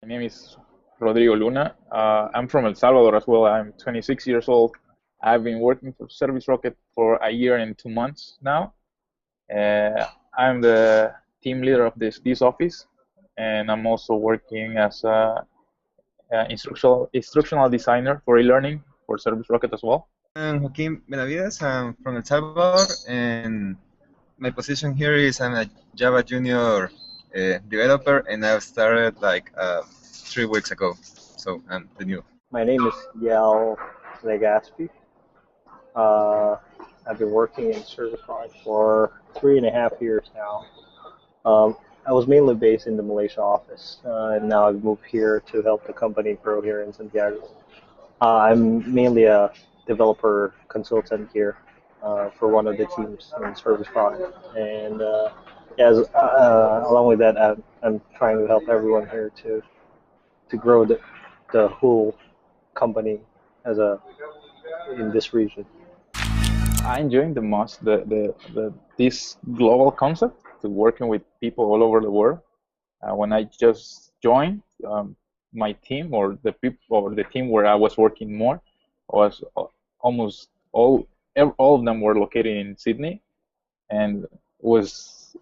name is Rodrigo Luna. I'm from El Salvador as well. I'm 26 years old. I've been working for ServiceRocket for a year and 2 months now. I'm the team leader of this office, and I'm also working as a instructional designer for e-learning for ServiceRocket as well. I'm Joaquin Benavides. I'm from El Salvador, and my position here is I'm a Java junior developer, and I've started like 3 weeks ago, so I'm the new. My name is Yal Legaspi. Uh, I've been working in ServiceRocket for 3.5 years now. I was mainly based in the Malaysia office, and now I've moved here to help the company grow here in Santiago. I'm mainly a developer consultant here for one of the teams in ServiceRocket, and along with that, I'm trying to help everyone here to grow the whole company as a in this region. I enjoy the most this global concept to working with people all over the world. When I just joined, my team or the people or the team where I was working more was almost all of them were located in Sydney, and was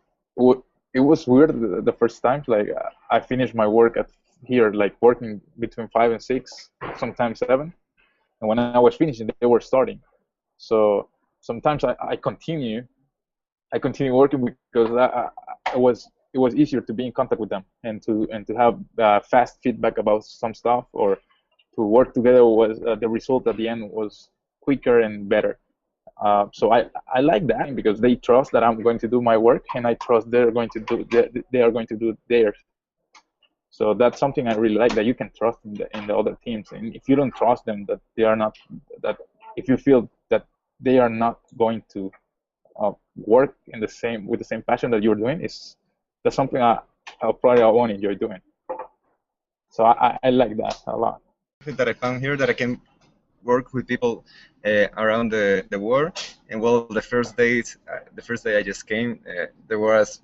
it was weird the first time. Like I finished my work at here, like working between 5 and 6, sometimes 7, and when I was finishing, they were starting. So sometimes I continue working because it was easier to be in contact with them and to have fast feedback about some stuff, or to work together was the result at the end was quicker and better. So I like that because they trust that I'm going to do my work, and I trust they are going to do theirs. So that's something I really like, that you can trust in the other teams, and if you don't trust them, that they are not that if you feel that they are not going to work in with the same passion that you're doing, that's something I won't enjoy doing. So I like that a lot. That I found here that I can work with people around the world. And well, the first day I just came, there was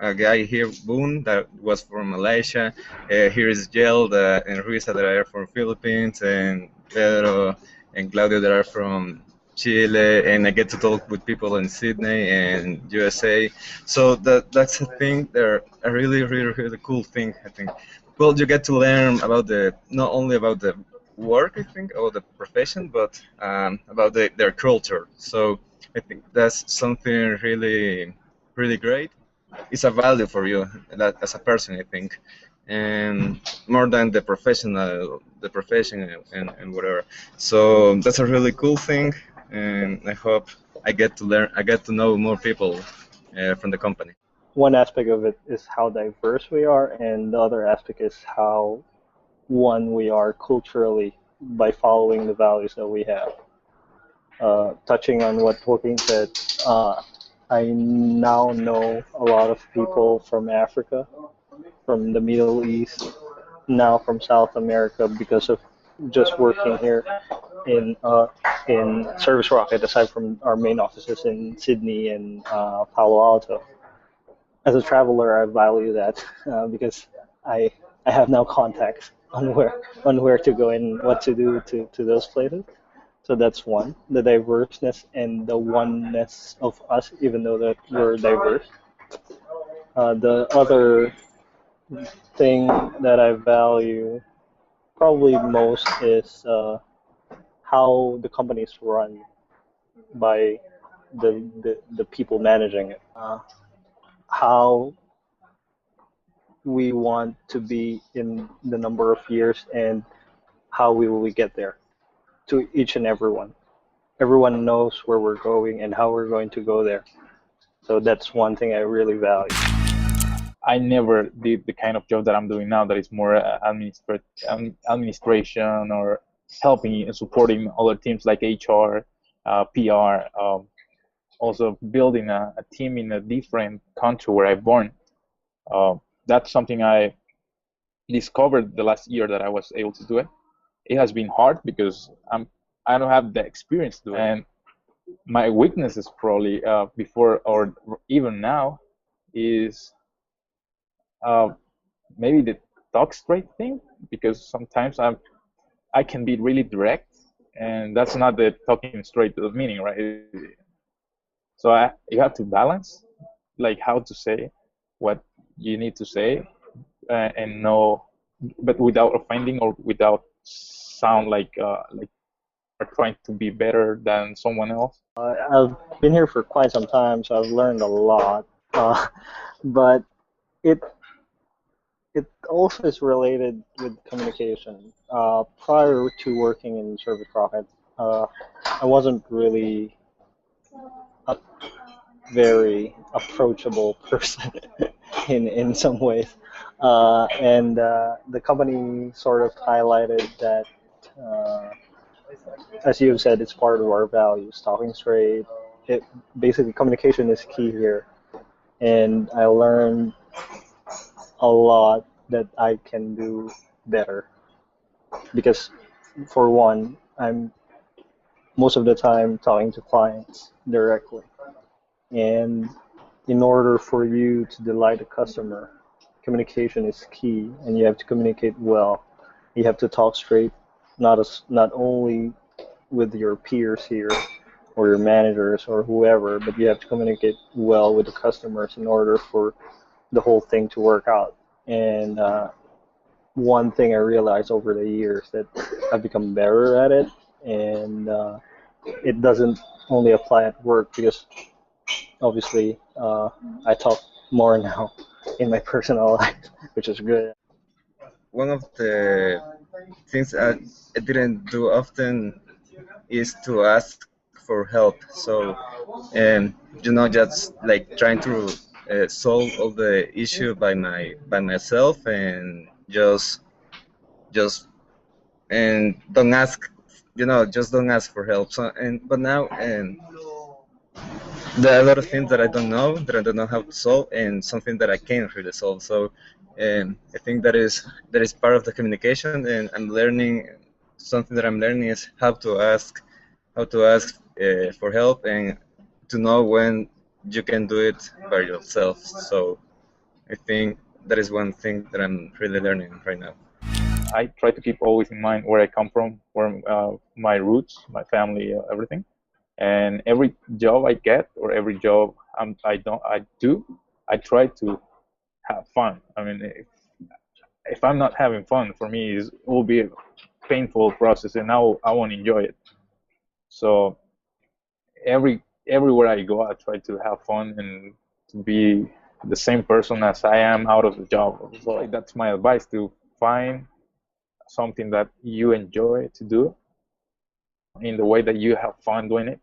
a guy here, Boone, that was from Malaysia. Here is Gel and Ruiza that are from Philippines, and Pedro and Claudio that are from Chile, and I get to talk with people in Sydney and USA. So that's a thing. They're a really, really, really cool thing, I think. Well, you get to learn about not only about the work, I think, or the profession, but about their culture. So I think that's something really, really great. It's a value for you that as a person, I think, and more than the profession and whatever. So that's a really cool thing, and I hope I get to know more people from the company. One aspect of it is how diverse we are, and the other aspect is how one we are culturally by following the values that we have. Touching on what Joaquin said, I now know a lot of people from Africa, from the Middle East, now from South America because of just working here in ServiceRocket, aside from our main offices in Sydney and Palo Alto. As a traveler, I value that because I I have now contacts on where to go and what to do to those places. So that's one, the diverseness and the oneness of us, even though that we're diverse. The other thing that I value probably most is how the company is run by the people managing it. How we want to be in the number of years and how we will get there to each and everyone. Everyone knows where we're going and how we're going to go there. So that's one thing I really value. I never did the kind of job that I'm doing now, that is more administration or helping and supporting other teams like HR, PR, also building a team in a different country where I'm born. That's something I discovered the last year that I was able to do it. It has been hard because I don't have the experience to do it. And my weakness is probably before or even now is maybe the talk straight thing, because sometimes I can be really direct, and that's not the talking straight meaning, right? So you have to balance, like how to say what you need to say, and know, but without offending or without sound like are trying to be better than someone else. I've been here for quite some time, so I've learned a lot. But it it also is related with communication. Prior to working in ServiceRocket, I wasn't really a very approachable person in some ways, and the company sort of highlighted that. As you said, it's part of our values, talking straight. It basically communication is key here, and I learned a lot that I can do better because, for one, I'm most of the time talking to clients directly, and in order for you to delight a customer, communication is key, and you have to communicate well. You have to talk straight, not only with your peers here or your managers or whoever, but you have to communicate well with the customers in order for the whole thing to work out. And one thing I realized over the years that I've become better at it, and it doesn't only apply at work because obviously I talk more now in my personal life, which is good. One of the things I didn't do often is to ask for help. So, just like trying to solve all the issue by myself, and just and don't ask, just don't ask for help. So, but now, and there are a lot of things that I don't know, that I don't know how to solve, and something that I can't really solve. So, I think that is part of the communication, and I'm learning. Something that I'm learning is how to ask for help, and to know when you can do it by yourself. So I think that is one thing that I'm really learning right now. I try to keep always in mind where I come from, where my roots, my family, everything. And every job I get or every job I do, I try to have fun. I mean, if I'm not having fun, for me, it will be a painful process, and I won't enjoy it. So everywhere I go, I try to have fun and to be the same person as I am out of the job. So like, that's my advice, to find something that you enjoy to do in the way that you have fun doing it,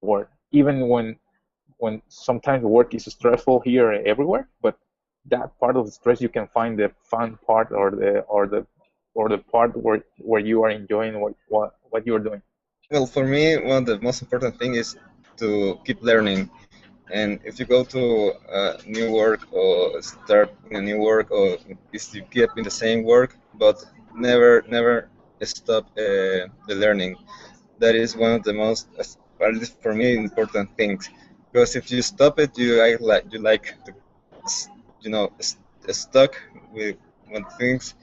or even when sometimes work is stressful here and everywhere, but that part of the stress, you can find the fun part, or the part where you are enjoying what you're doing. Well, for me, one of the most important thing is to keep learning. And if you go to new work or start in a new work, or is to keep in the same work, but never stop the learning. That is one of the most, at least for me, important things. Because if you stop it, you like to, stuck with when things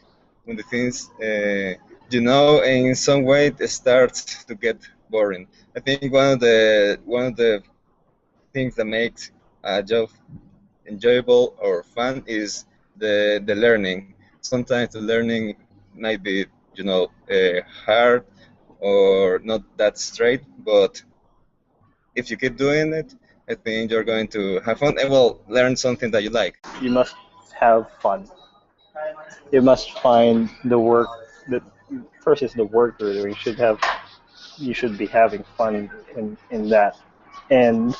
when the things and in some way it starts to get boring. I think one of the things that makes a job enjoyable or fun is the learning. Sometimes the learning might be hard or not that straight, but if you keep doing it, I think you're going to have fun and will learn something that you like. You must have fun. You must find the work that first is the work you're doing. You should be having fun in that, and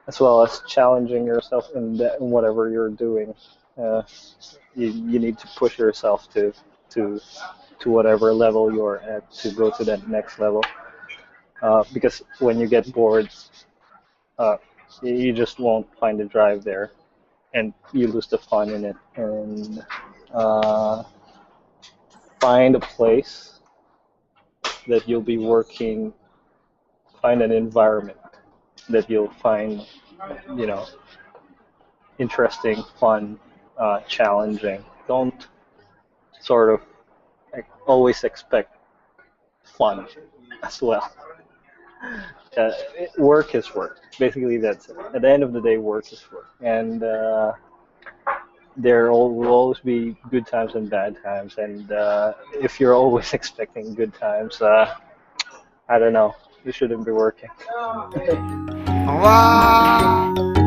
as well as challenging yourself in whatever you're doing. Uh, you need to push yourself to to whatever level you're at to go to that next level. Because when you get bored, uh, you just won't find the drive there, and you lose the fun in it. And uh, find a place that you'll be working. Find an environment that you'll find, you know, interesting, fun, challenging. Don't sort of always expect fun as well. Work is work. Basically, that's it. At the end of the day, work is work, and will always be good times and bad times. And if you're always expecting good times, I don't know, you shouldn't be working. Wow.